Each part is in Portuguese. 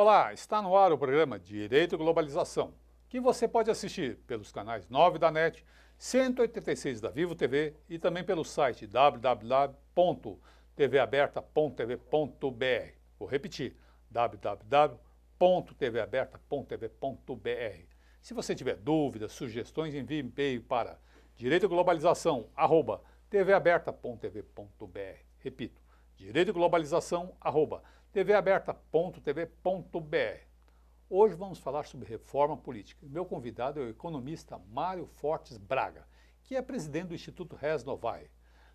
Olá, está no ar o programa Direito e Globalização, que você pode assistir pelos canais 9 da NET, 186 da Vivo TV e também pelo site www.tvaberta.tv.br. Vou repetir, www.tvaberta.tv.br. Se você tiver dúvidas, sugestões, envie e-mail para direitoglobalização@tvaberta.tv.br. Repito, direitoglobalização@tvaberta.tv.br. Hoje vamos falar sobre reforma política. Meu convidado é o economista Mário Fortes Braga, que é presidente do Instituto Res Novae.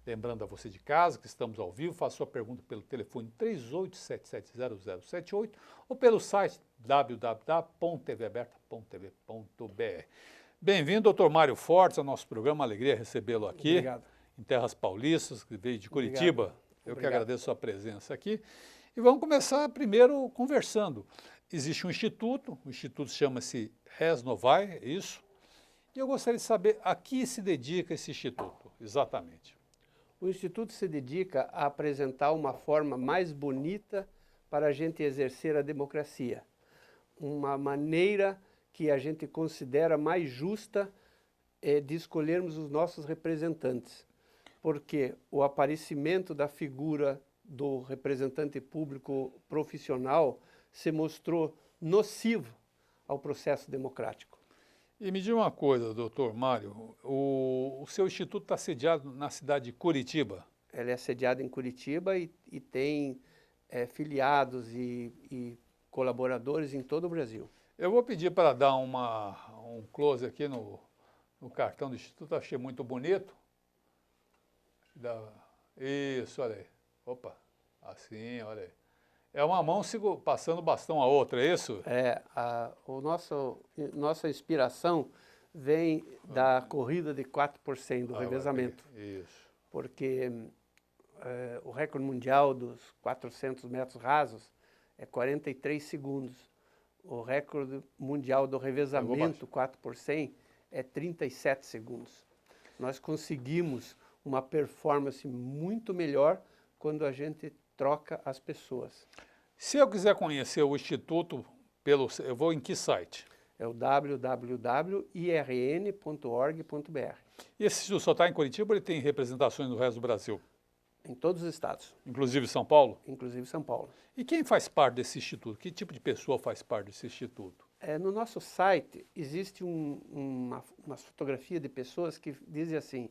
Lembrando a você de casa que estamos ao vivo, faça sua pergunta pelo telefone 38770078 ou pelo site www.tvaberta.tv.br. Bem-vindo, doutor Mário Fortes, ao nosso programa. Alegria recebê-lo aqui. Obrigado. Em Terras Paulistas, que veio de Curitiba. Obrigado. Eu que agradeço a sua presença aqui. E vamos começar primeiro conversando. Existe um instituto, o instituto chama-se Res Novae, é isso? E eu gostaria de saber a que se dedica esse instituto, exatamente. O Instituto se dedica a apresentar uma forma mais bonita para a gente exercer a democracia. Uma maneira que a gente considera mais justa de escolhermos os nossos representantes. Porque o aparecimento da figura do representante público profissional se mostrou nocivo ao processo democrático. E me diga uma coisa, doutor Mário, o seu instituto está sediado na cidade de Curitiba? Ele é sediado em Curitiba e tem filiados e colaboradores em todo o Brasil. Eu vou pedir para dar um close aqui no cartão do instituto, achei muito bonito. Isso, olha aí. Opa, assim, olha aí. É uma mão passando o bastão a outra, é isso? Nossa inspiração vem da corrida de 4% do revezamento. Isso. Porque o recorde mundial dos 400 metros rasos é 43 segundos. O recorde mundial do revezamento 4% é 37 segundos. Nós conseguimos uma performance muito melhor quando a gente troca as pessoas. Se eu quiser conhecer o Instituto, eu vou em que site? É o www.irn.org.br. E esse Instituto só está em Curitiba ou ele tem representações no resto do Brasil? Em todos os estados. Inclusive São Paulo? Inclusive São Paulo. E quem faz parte desse Instituto? Que tipo de pessoa faz parte desse Instituto? No nosso site existe uma fotografia de pessoas que dizem assim: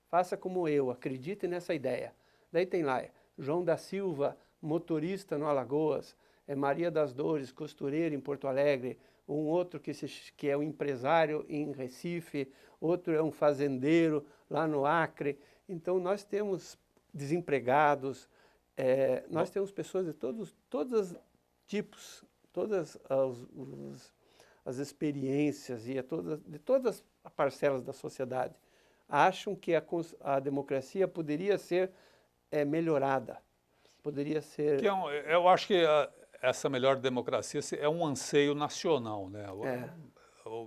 faça como eu, acredite nessa ideia. Daí tem lá, João da Silva, motorista no Alagoas, Maria das Dores, costureira em Porto Alegre, um outro que é um empresário em Recife, outro é um fazendeiro lá no Acre. Então nós temos desempregados, nós temos pessoas de todos os tipos, todas as experiências e de todas as parcelas da sociedade. Acham que a democracia poderia ser melhorada, poderia ser... Eu acho que essa melhor democracia é um anseio nacional, né?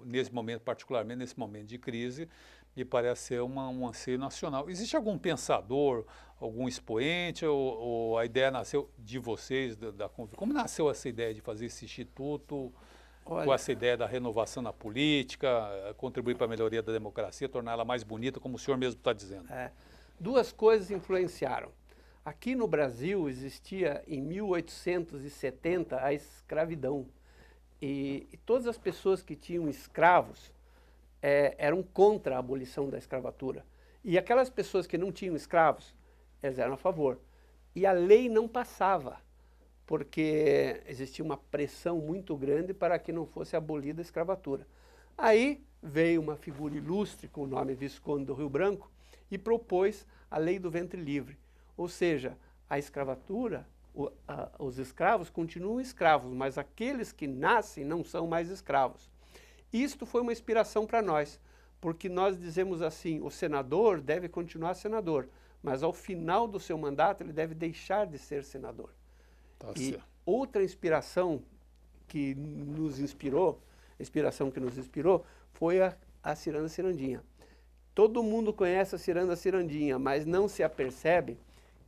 Nesse momento, particularmente nesse momento de crise, me parece ser um anseio nacional. Existe algum pensador, algum expoente, ou a ideia nasceu de vocês, como nasceu essa ideia de fazer esse instituto? Olha, com essa ideia da renovação na política, contribuir para a melhoria da democracia, torná-la mais bonita, como o senhor mesmo está dizendo? Duas coisas influenciaram. Aqui no Brasil existia, em 1870, a escravidão. E todas as pessoas que tinham escravos eram contra a abolição da escravatura. E aquelas pessoas que não tinham escravos, elas eram a favor. E a lei não passava, porque existia uma pressão muito grande para que não fosse abolida a escravatura. Aí veio uma figura ilustre, com o nome Visconde do Rio Branco, e propôs a lei do ventre livre. Ou seja, a escravatura, os escravos continuam escravos, mas aqueles que nascem não são mais escravos. Isto foi uma inspiração para nós, porque nós dizemos assim, o senador deve continuar senador, mas ao final do seu mandato ele deve deixar de ser senador. E outra inspiração que nos inspirou, foi a Ciranda Cirandinha. Todo mundo conhece a Ciranda Cirandinha, mas não se apercebe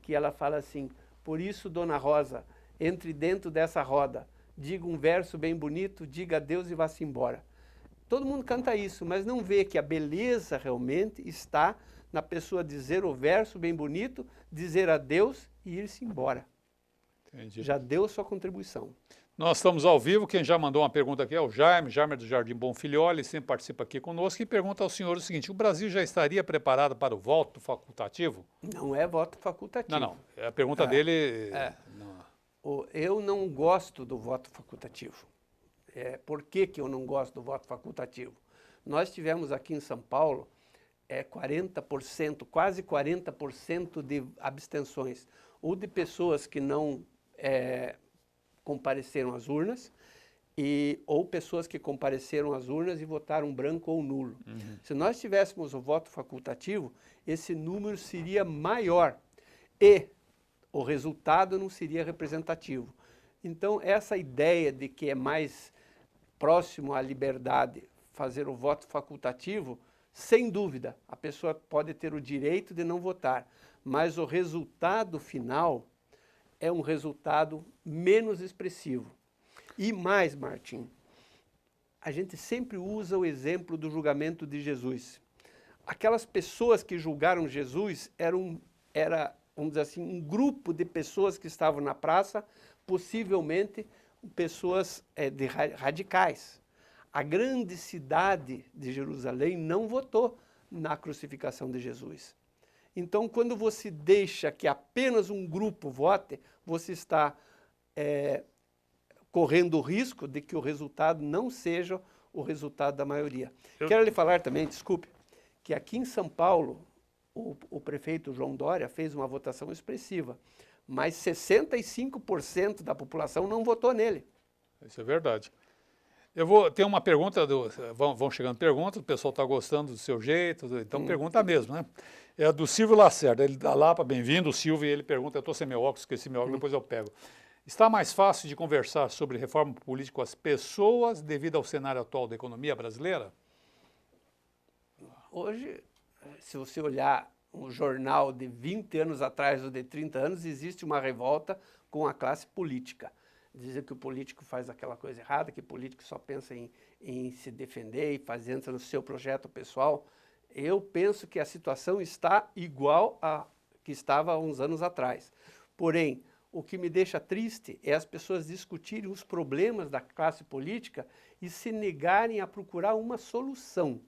que ela fala assim: por isso, Dona Rosa, entre dentro dessa roda, diga um verso bem bonito, diga adeus e vá-se embora. Todo mundo canta isso, mas não vê que a beleza realmente está na pessoa dizer o verso bem bonito, dizer adeus e ir-se embora. Entendi. Já deu sua contribuição. Nós estamos ao vivo, quem já mandou uma pergunta aqui é o Jaime do Jardim Bonfilholi, sempre participa aqui conosco, e pergunta ao senhor o seguinte: o Brasil já estaria preparado para o voto facultativo? Não é voto facultativo. Não. A pergunta dele... Eu não gosto do voto facultativo. Por que eu não gosto do voto facultativo? Nós tivemos aqui em São Paulo 40%, quase 40% de abstenções, ou de pessoas que não compareceram às urnas, ou pessoas que compareceram às urnas e votaram branco ou nulo. Se nós tivéssemos o voto facultativo, esse número seria maior e o resultado não seria representativo. Então, essa ideia de que é mais próximo à liberdade fazer o voto facultativo, sem dúvida, a pessoa pode ter o direito de não votar, mas o resultado final é um resultado menos expressivo. E mais, Martim, a gente sempre usa o exemplo do julgamento de Jesus. Aquelas pessoas que julgaram Jesus era, vamos dizer assim, um grupo de pessoas que estavam na praça, possivelmente pessoas radicais. A grande cidade de Jerusalém não votou na crucificação de Jesus. Então, quando você deixa que apenas um grupo vote, você está correndo o risco de que o resultado não seja o resultado da maioria. Quero lhe falar também, desculpe, que aqui em São Paulo, o prefeito João Dória fez uma votação expressiva, mas 65% da população não votou nele. Isso é verdade. Eu vou ter uma pergunta, vão chegando perguntas, o pessoal está gostando do seu jeito, então pergunta mesmo, né? É do Silvio Lacerda, ele da Lapa, bem-vindo, o Silvio, e ele pergunta, eu estou sem meu óculos, esqueci meu óculos, depois eu pego. Está mais fácil de conversar sobre reforma política com as pessoas devido ao cenário atual da economia brasileira? Hoje, se você olhar um jornal de 20 anos atrás ou de 30 anos, existe uma revolta com a classe política. Dizem que o político faz aquela coisa errada, que o político só pensa em se defender e entra no seu projeto pessoal. Eu penso que a situação está igual a que estava há uns anos atrás. Porém, o que me deixa triste é as pessoas discutirem os problemas da classe política e se negarem a procurar uma solução.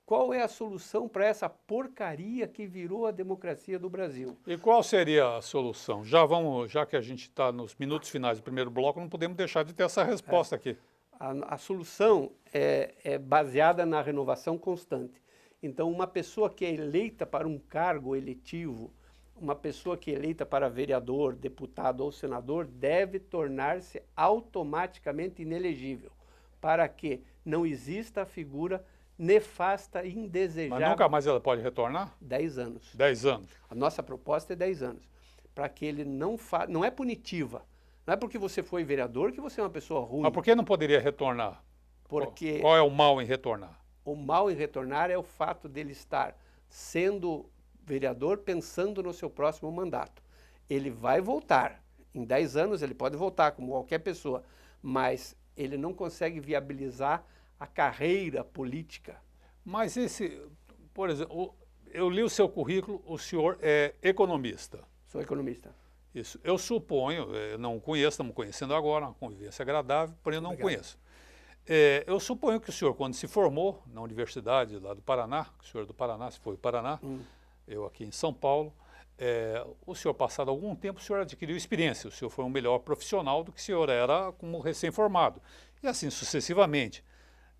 Qual é a solução para essa porcaria que virou a democracia do Brasil? E qual seria a solução? Já que a gente está nos minutos finais do primeiro bloco, não podemos deixar de ter essa resposta aqui. A solução é baseada na renovação constante. Então, uma pessoa que é eleita para um cargo eletivo, uma pessoa que é eleita para vereador, deputado ou senador, deve tornar-se automaticamente inelegível, para que não exista a figura nefasta e indesejável. Mas nunca mais ela pode retornar? 10 anos. 10 anos. A nossa proposta é 10 anos, para que ele não é punitiva. Não é porque você foi vereador que você é uma pessoa ruim. Mas por que não poderia retornar? Porque qual é o mal em retornar? O mal em retornar é o fato dele estar sendo vereador pensando no seu próximo mandato. Ele vai voltar. Em 10 anos ele pode voltar, como qualquer pessoa, mas ele não consegue viabilizar a carreira política. Mas por exemplo, eu li o seu currículo, o senhor é economista. Sou economista. Isso. Eu suponho, eu não conheço, estamos conhecendo agora, uma convivência agradável, porém eu não conheço. Eu suponho que o senhor, quando se formou na universidade lá do Paraná, o senhor é do Paraná, se foi do Paraná, eu aqui em São Paulo, o senhor, passado algum tempo, o senhor adquiriu experiência, o senhor foi um melhor profissional do que o senhor era como recém-formado. E assim sucessivamente.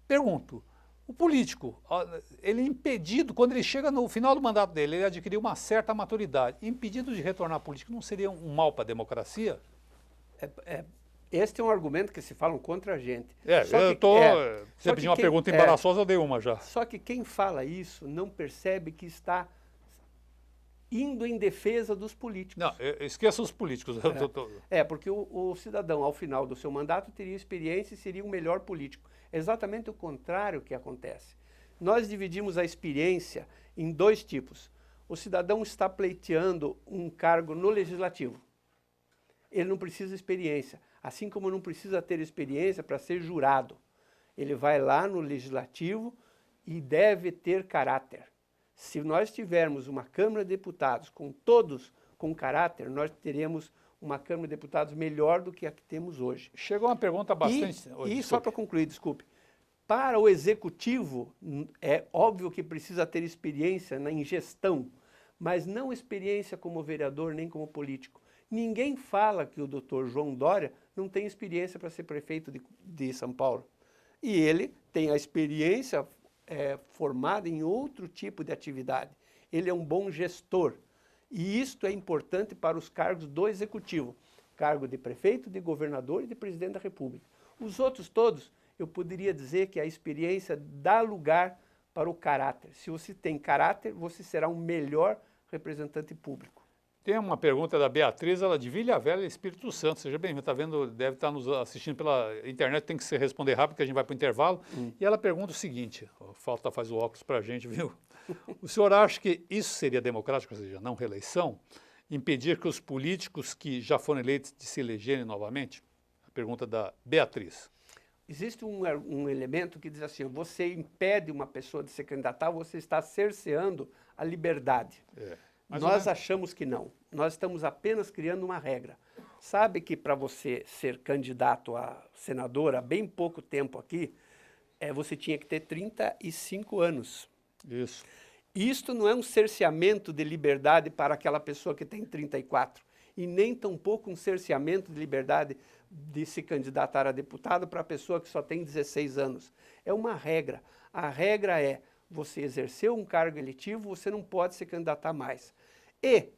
Pergunto, o político, ele é impedido, quando ele chega no final do mandato dele, ele adquiriu uma certa maturidade, impedido de retornar à política, não seria um mal para a democracia? Este é um argumento que se falam contra a gente. Você pediu uma pergunta embaraçosa, eu dei uma já. Só que quem fala isso não percebe que está indo em defesa dos políticos. Não, esqueça os políticos. Porque o cidadão, ao final do seu mandato, teria experiência e seria um melhor político. É exatamente o contrário que acontece. Nós dividimos a experiência em 2 tipos. O cidadão está pleiteando um cargo no legislativo. Ele não precisa de experiência. Assim como não precisa ter experiência para ser jurado. Ele vai lá no legislativo e deve ter caráter. Se nós tivermos uma Câmara de Deputados com todos com caráter, nós teremos uma Câmara de Deputados melhor do que a que temos hoje. Chegou uma pergunta bastante... E só para concluir, desculpe, para o Executivo, é óbvio que precisa ter experiência em gestão, mas não experiência como vereador nem como político. Ninguém fala que o doutor João Dória não tem experiência para ser prefeito de São Paulo. E ele tem a experiência formada em outro tipo de atividade. Ele é um bom gestor. E isto é importante para os cargos do Executivo. Cargo de prefeito, de governador e de presidente da República. Os outros todos, eu poderia dizer que a experiência dá lugar para o caráter. Se você tem caráter, você será um melhor representante público. Tem uma pergunta da Beatriz, ela de Vila Velha, Espírito Santo. Seja bem-vindo, está vendo, deve estar nos assistindo pela internet, tem que se responder rápido, porque a gente vai para o intervalo. E ela pergunta o seguinte, falta faz o óculos para a gente, viu? O senhor acha que isso seria democrático, ou seja, não reeleição? Impedir que os políticos que já foram eleitos de se elegerem novamente? A pergunta da Beatriz. Existe um elemento que diz assim, você impede uma pessoa de se candidatar, você está cerceando a liberdade. Nós achamos que não. Nós estamos apenas criando uma regra. Sabe que para você ser candidato a senador há bem pouco tempo aqui, você tinha que ter 35 anos. Isso. Isto não é um cerceamento de liberdade para aquela pessoa que tem 34. E nem tampouco um cerceamento de liberdade de se candidatar a deputado para a pessoa que só tem 16 anos. É uma regra. A regra é, você exerceu um cargo eletivo, você não pode se candidatar mais. E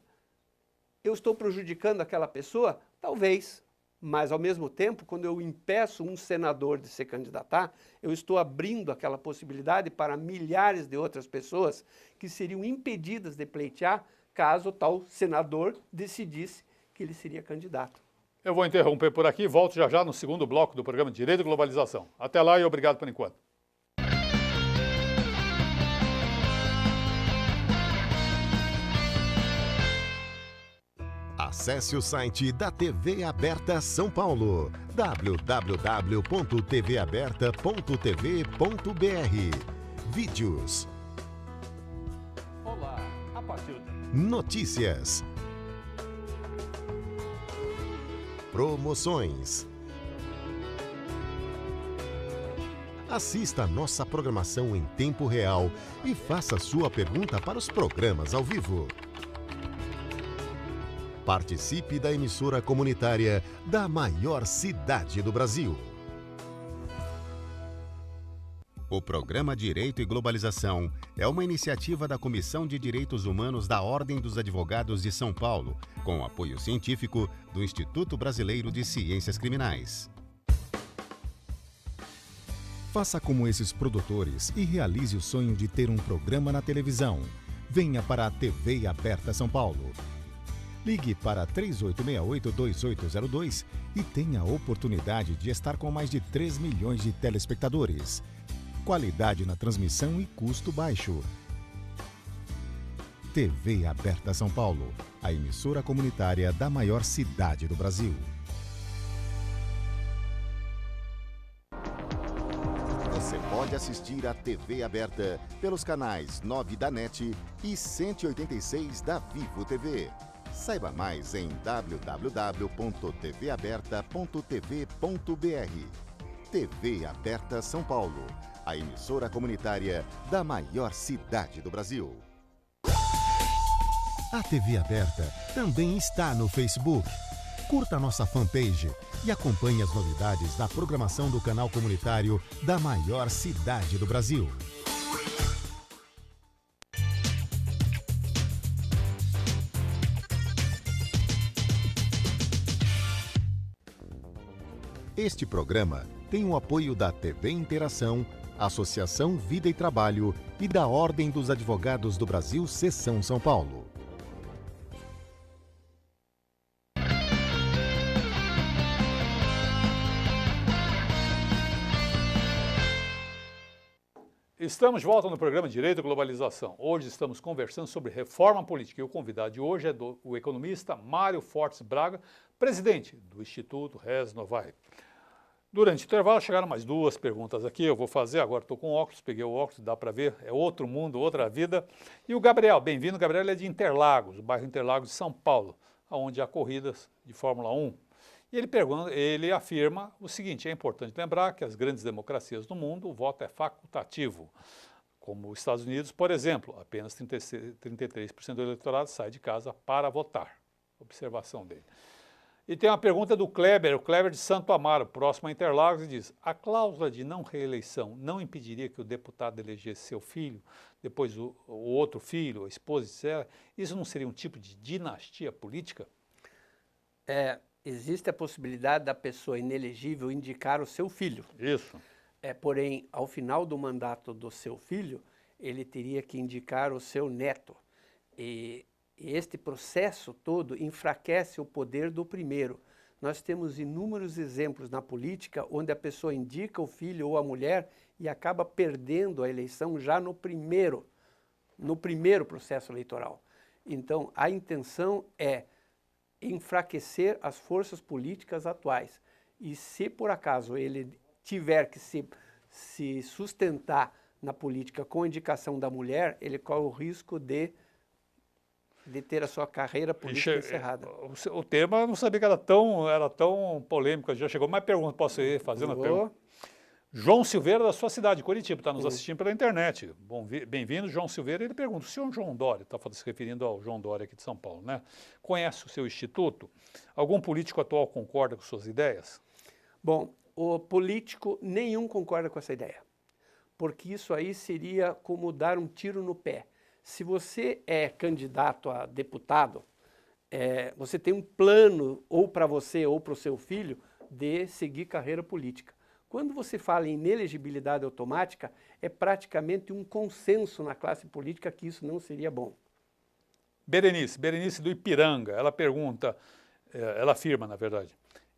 eu estou prejudicando aquela pessoa? Talvez, mas ao mesmo tempo, quando eu impeço um senador de se candidatar, eu estou abrindo aquela possibilidade para milhares de outras pessoas que seriam impedidas de pleitear caso o tal senador decidisse que ele seria candidato. Eu vou interromper por aqui, volto já já no segundo bloco do programa Direito e Globalização. Até lá e obrigado por enquanto. Acesse o site da TV Aberta São Paulo, www.tvaberta.tv.br. Vídeos. Olá, a partir de... Notícias. Promoções. Assista a nossa programação em tempo real e faça sua pergunta para os programas ao vivo. Participe da emissora comunitária da maior cidade do Brasil. O programa Direito e Globalização é uma iniciativa da Comissão de Direitos Humanos da Ordem dos Advogados de São Paulo, com apoio científico do Instituto Brasileiro de Ciências Criminais. Faça como esses produtores e realize o sonho de ter um programa na televisão. Venha para a TV Aberta São Paulo. Ligue para 3868-2802 e tenha a oportunidade de estar com mais de 3 milhões de telespectadores. Qualidade na transmissão e custo baixo. TV Aberta São Paulo, a emissora comunitária da maior cidade do Brasil. Você pode assistir a TV Aberta pelos canais 9 da NET e 186 da Vivo TV. Saiba mais em www.tvaberta.tv.br. TV Aberta São Paulo, a emissora comunitária da maior cidade do Brasil. A TV Aberta também está no Facebook. Curta nossa fanpage e acompanhe as novidades da programação do canal comunitário da maior cidade do Brasil. Este programa tem o apoio da TV Interação, Associação Vida e Trabalho e da Ordem dos Advogados do Brasil, Seção São Paulo. Estamos de volta no programa Direito e Globalização. Hoje estamos conversando sobre reforma política e o convidado de hoje é o economista Mário Fortes Braga, presidente do Instituto Res Novae. Durante o intervalo chegaram mais duas perguntas aqui, eu vou fazer, agora estou com óculos, peguei o óculos, dá para ver, é outro mundo, outra vida. E o Gabriel, bem-vindo, Gabriel é de Interlagos, o bairro Interlagos de São Paulo, onde há corridas de Fórmula 1. E ele afirma o seguinte, é importante lembrar que as grandes democracias do mundo, o voto é facultativo. Como os Estados Unidos, por exemplo, apenas 33% do eleitorado sai de casa para votar. Observação dele. E tem uma pergunta do Kleber, o Kleber de Santo Amaro, próximo a Interlagos, e diz: a cláusula de não reeleição não impediria que o deputado elegesse seu filho, depois o outro filho, a esposa, etc. Isso não seria um tipo de dinastia política? Existe a possibilidade da pessoa inelegível indicar o seu filho. Isso. Porém, ao final do mandato do seu filho, ele teria que indicar o seu neto. E este processo todo enfraquece o poder do primeiro. Nós temos inúmeros exemplos na política onde a pessoa indica o filho ou a mulher e acaba perdendo a eleição já no primeiro processo eleitoral. Então, a intenção é enfraquecer as forças políticas atuais. E se por acaso ele tiver que se sustentar na política com a indicação da mulher, ele corre o risco de ter a sua carreira política encerrada. O tema eu não sabia que era tão polêmico. Já chegou mais perguntas, posso ir fazendo a pergunta? João Silveira, da sua cidade, Curitiba, está nos assistindo pela internet. Bem-vindo, João Silveira. Ele pergunta, o senhor João Dória, está se referindo ao João Dória aqui de São Paulo, né? Conhece o seu instituto? Algum político atual concorda com suas ideias? Bom, o político nenhum concorda com essa ideia, porque isso aí seria como dar um tiro no pé. Se você é candidato a deputado, você tem um plano ou para você ou para o seu filho de seguir carreira política. Quando você fala em inelegibilidade automática, é praticamente um consenso na classe política que isso não seria bom. Berenice do Ipiranga, ela pergunta, ela afirma, na verdade,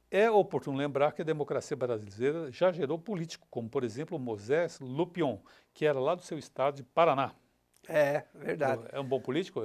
é oportuno lembrar que a democracia brasileira já gerou político, como, por exemplo, Moisés Lupion, que era lá do seu estado de Paraná. É, verdade. É um bom político?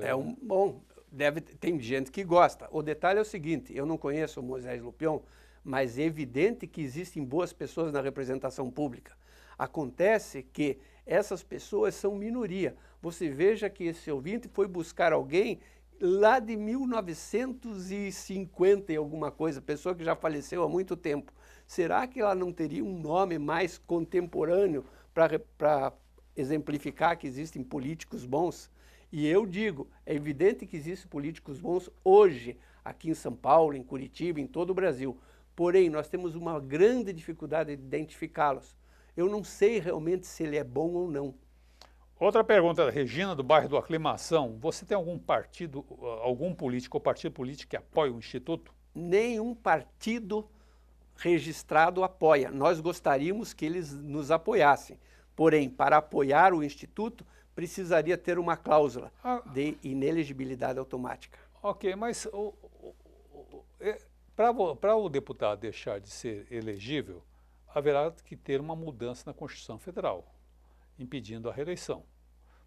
Tem gente que gosta. O detalhe é o seguinte, eu não conheço o Moisés Lupion, mas é evidente que existem boas pessoas na representação pública. Acontece que essas pessoas são minoria. Você veja que esse ouvinte foi buscar alguém lá de 1950 e alguma coisa, pessoa que já faleceu há muito tempo. Será que ela não teria um nome mais contemporâneo para exemplificar que existem políticos bons? E eu digo, é evidente que existem políticos bons hoje, aqui em São Paulo, em Curitiba, em todo o Brasil. Porém, nós temos uma grande dificuldade de identificá-los. Eu não sei realmente se ele é bom ou não. Outra pergunta, Regina, do bairro do Aclimação. Você tem algum partido, algum político ou partido político que apoia o Instituto? Nenhum partido registrado apoia. Nós gostaríamos que eles nos apoiassem. Porém, para apoiar o Instituto, precisaria ter uma cláusula de inelegibilidade automática. Ok, mas para o deputado deixar de ser elegível, haverá que ter uma mudança na Constituição Federal, impedindo a reeleição.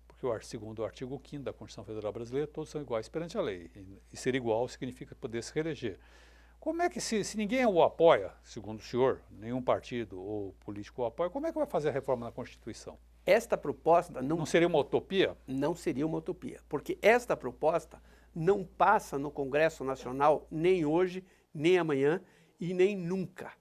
Porque segundo o artigo 5º da Constituição Federal Brasileira, todos são iguais perante a lei. E ser igual significa poder se reeleger. Como é que, se ninguém o apoia, segundo o senhor, nenhum partido ou político o apoia, como é que vai fazer a reforma na Constituição? Esta proposta não seria uma utopia? Não seria uma utopia, porque esta proposta não passa no Congresso Nacional nem hoje, nem amanhã e nem nunca.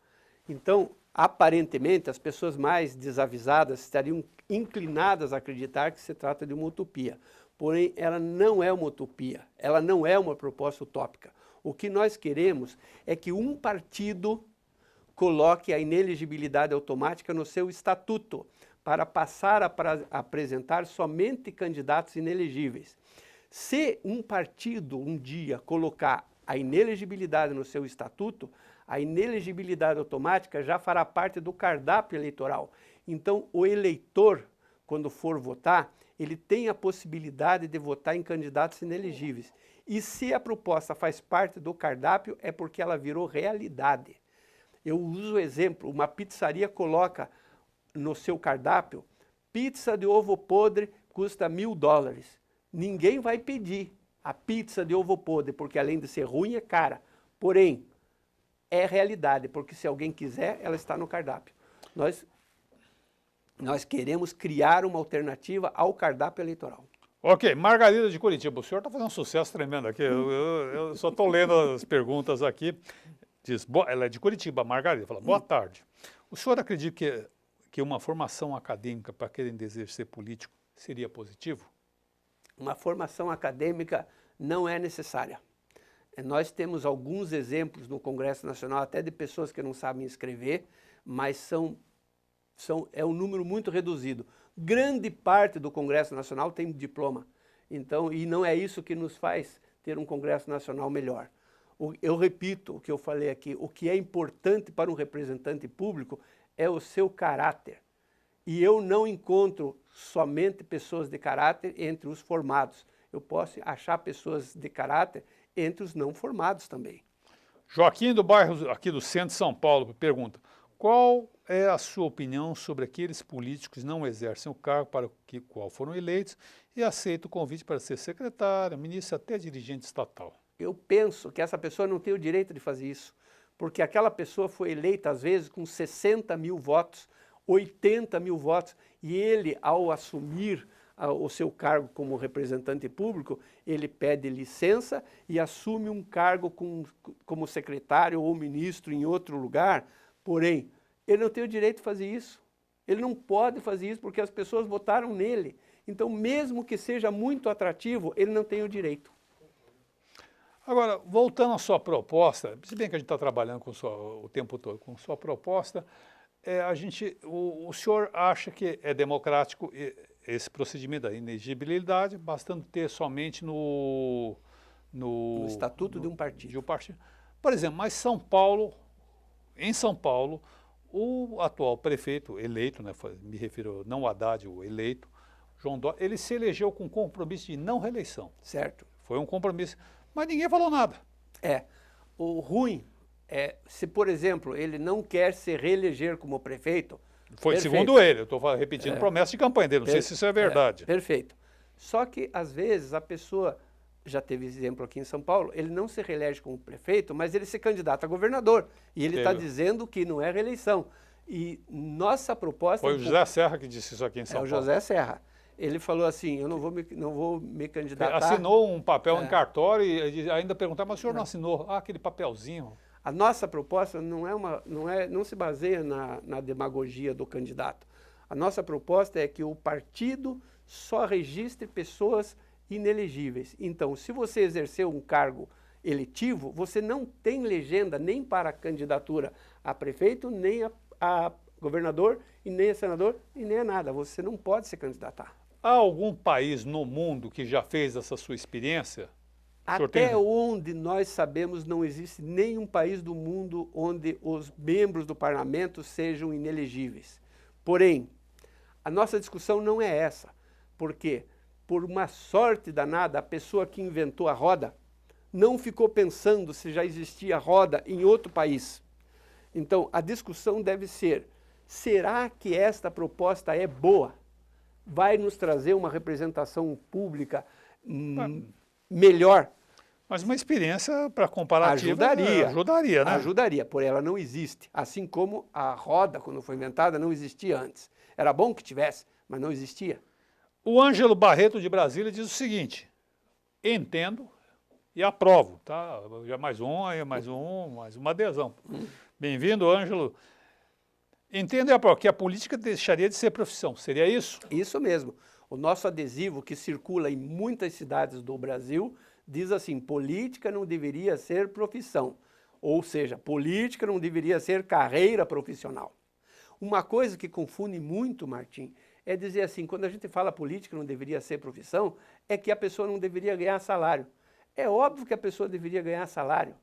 Então, aparentemente, as pessoas mais desavisadas estariam inclinadas a acreditar que se trata de uma utopia. Porém, ela não é uma utopia, ela não é uma proposta utópica. O que nós queremos é que um partido coloque a inelegibilidade automática no seu estatuto, para passar a apresentar somente candidatos inelegíveis. Se um partido um dia colocar a inelegibilidade no seu estatuto, a inelegibilidade automática já fará parte do cardápio eleitoral. Então, o eleitor, quando for votar, ele tem a possibilidade de votar em candidatos inelegíveis. E se a proposta faz parte do cardápio, é porque ela virou realidade. Eu uso o exemplo, uma pizzaria coloca no seu cardápio pizza de ovo podre custa $1.000. Ninguém vai pedir a pizza de ovo podre, porque além de ser ruim, é cara. Porém, é realidade, porque se alguém quiser, ela está no cardápio. Nós queremos criar uma alternativa ao cardápio eleitoral. Ok, Margarida de Curitiba, o senhor está fazendo um sucesso tremendo aqui, eu só estou lendo as perguntas aqui. Diz, ela é de Curitiba, Margarida, fala, boa tarde. O senhor acredita que uma formação acadêmica para quem deseja ser político seria positivo? Uma formação acadêmica não é necessária. Nós temos alguns exemplos no Congresso Nacional, até de pessoas que não sabem escrever, mas é um número muito reduzido. Grande parte do Congresso Nacional tem diploma. Então, e não é isso que nos faz ter um Congresso Nacional melhor. Eu repito o que eu falei aqui, o que é importante para um representante público é o seu caráter. E eu não encontro somente pessoas de caráter entre os formados. Eu posso achar pessoas de caráter entre os não formados também. Joaquim do bairro aqui do centro de São Paulo pergunta, qual é a sua opinião sobre aqueles políticos que não exercem o cargo para o qual foram eleitos e aceitam o convite para ser secretário, ministro, até dirigente estatal? Eu penso que essa pessoa não tem o direito de fazer isso, porque aquela pessoa foi eleita, às vezes, com 60 mil votos, 80 mil votos, e ele, ao assumir o seu cargo como representante público, ele pede licença e assume um cargo como secretário ou ministro em outro lugar, porém, ele não tem o direito de fazer isso. Ele não pode fazer isso porque as pessoas votaram nele. Então, mesmo que seja muito atrativo, ele não tem o direito. Agora, voltando à sua proposta, se bem que a gente está trabalhando o tempo todo com sua proposta, o senhor acha que é democrático esse procedimento da inegibilidade, bastando ter somente no estatuto de um partido. Por exemplo, mas em São Paulo, o atual prefeito eleito, né, me refiro não o Haddad, o eleito, João Dória, ele se elegeu com compromisso de não reeleição. Certo. Foi um compromisso, mas ninguém falou nada. O ruim é, se por exemplo, ele não quer se reeleger como prefeito. Foi perfeito. Segundo ele, eu estou repetindo promessa de campanha dele, não sei se isso é verdade. Perfeito. Só que, às vezes, a pessoa, já teve exemplo aqui em São Paulo, ele não se reelege como prefeito, mas ele se candidata a governador. E ele está dizendo que não é reeleição. E nossa proposta... Foi o José Serra que disse isso aqui em São Paulo. É o José Serra. Ele falou assim, eu não vou me candidatar... Assinou um papel em cartório e ainda perguntar, mas o senhor não assinou? Ah, aquele papelzinho... A nossa proposta não se baseia na demagogia do candidato. A nossa proposta é que o partido só registre pessoas inelegíveis. Então, se você exercer um cargo eletivo, você não tem legenda nem para a candidatura a prefeito, nem a governador, e nem a senador, e nem a nada. Você não pode se candidatar. Há algum país no mundo que já fez essa sua experiência? Até onde nós sabemos, não existe nenhum país do mundo onde os membros do parlamento sejam inelegíveis. Porém, a nossa discussão não é essa, porque, por uma sorte danada, a pessoa que inventou a roda não ficou pensando se já existia roda em outro país. Então, a discussão deve ser, será que esta proposta é boa? Vai nos trazer uma representação pública melhor? Mas uma experiência para comparativa ajudaria, né? Ajudaria, porém ela não existe. Assim como a roda, quando foi inventada, não existia antes. Era bom que tivesse, mas não existia. O Ângelo Barreto de Brasília diz o seguinte, entendo e aprovo, tá? Já mais uma adesão. Bem-vindo, Ângelo. Entendo e aprovo que a política deixaria de ser profissão, seria isso? Isso mesmo. O nosso adesivo que circula em muitas cidades do Brasil diz assim, política não deveria ser profissão, ou seja, política não deveria ser carreira profissional. Uma coisa que confunde muito, Martim, é dizer assim, quando a gente fala política não deveria ser profissão, é que a pessoa não deveria ganhar salário. É óbvio que a pessoa deveria ganhar salário.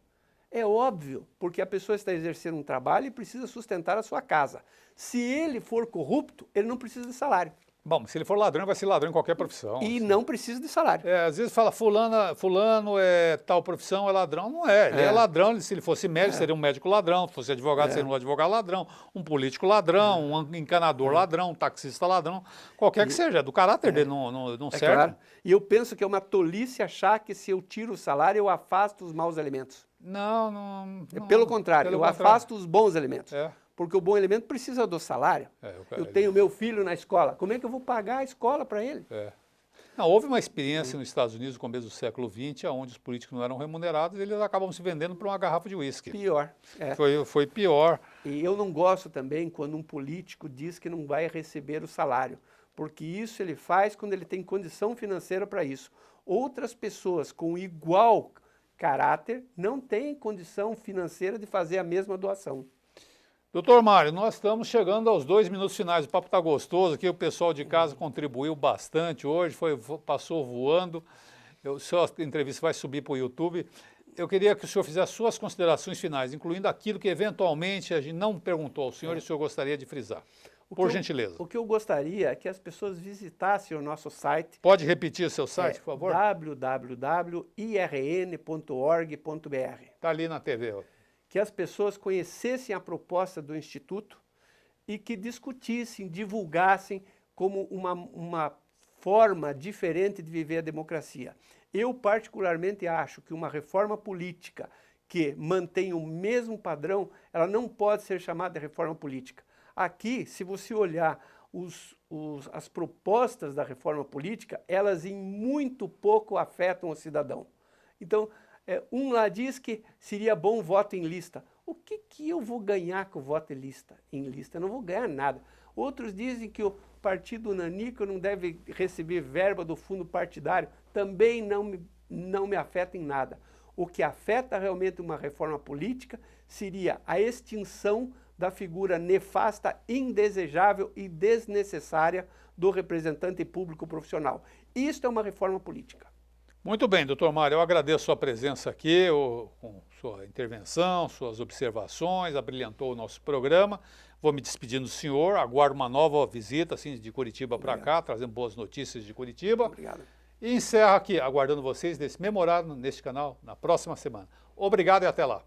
É óbvio, porque a pessoa está exercendo um trabalho e precisa sustentar a sua casa. Se ele for corrupto, ele não precisa de salário. Bom, se ele for ladrão, vai ser ladrão em qualquer profissão. E assim. não precisa de salário. Às vezes fala, fulano é tal profissão, é ladrão. Não é, ele é ladrão, se ele fosse médico, seria um médico ladrão, se fosse advogado, seria um advogado ladrão, um político ladrão, um encanador ladrão, um taxista ladrão, qualquer que seja, do caráter dele não serve. Claro. E eu penso que é uma tolice achar que se eu tiro o salário, eu afasto os maus elementos. Não. Pelo contrário, eu afasto os bons elementos. Porque o bom elemento precisa do salário. Eu tenho meu filho na escola. Como é que eu vou pagar a escola para ele? Não, houve uma experiência nos Estados Unidos no começo do século XX, onde os políticos não eram remunerados e eles acabam se vendendo por uma garrafa de uísque. Pior. Foi pior. E eu não gosto também quando um político diz que não vai receber o salário, porque isso ele faz quando ele tem condição financeira para isso. Outras pessoas com igual caráter não têm condição financeira de fazer a mesma doação. Doutor Mário, nós estamos chegando aos 2 minutos finais. O papo está gostoso aqui, o pessoal de casa contribuiu bastante hoje, passou voando. Sua entrevista vai subir para o YouTube. Eu queria que o senhor fizesse suas considerações finais, incluindo aquilo que eventualmente a gente não perguntou ao senhor e o senhor gostaria de frisar. Por gentileza. O que eu gostaria é que as pessoas visitassem o nosso site. Pode repetir o seu site, por favor? www.irn.org.br. Está ali na TV. Que as pessoas conhecessem a proposta do Instituto e que discutissem, divulgassem como uma forma diferente de viver a democracia. Eu, particularmente, acho que uma reforma política que mantém o mesmo padrão, ela não pode ser chamada de reforma política. Aqui, se você olhar as propostas da reforma política, elas em muito pouco afetam o cidadão. Então, um lá diz que seria bom voto em lista. O que eu vou ganhar com o voto em lista? Eu não vou ganhar nada. Outros dizem que o partido nanico não deve receber verba do fundo partidário. Também não me afeta em nada. O que afeta realmente uma reforma política seria a extinção da figura nefasta, indesejável e desnecessária do representante público profissional. Isto é uma reforma política. Muito bem, doutor Mário, eu agradeço a sua presença aqui, com sua intervenção, suas observações, abrilhantou o nosso programa. Vou me despedindo do senhor, aguardo uma nova visita assim, de Curitiba para cá, trazendo boas notícias de Curitiba. Obrigado. E encerro aqui, aguardando vocês nesse mesmo horário, neste canal, na próxima semana. Obrigado e até lá.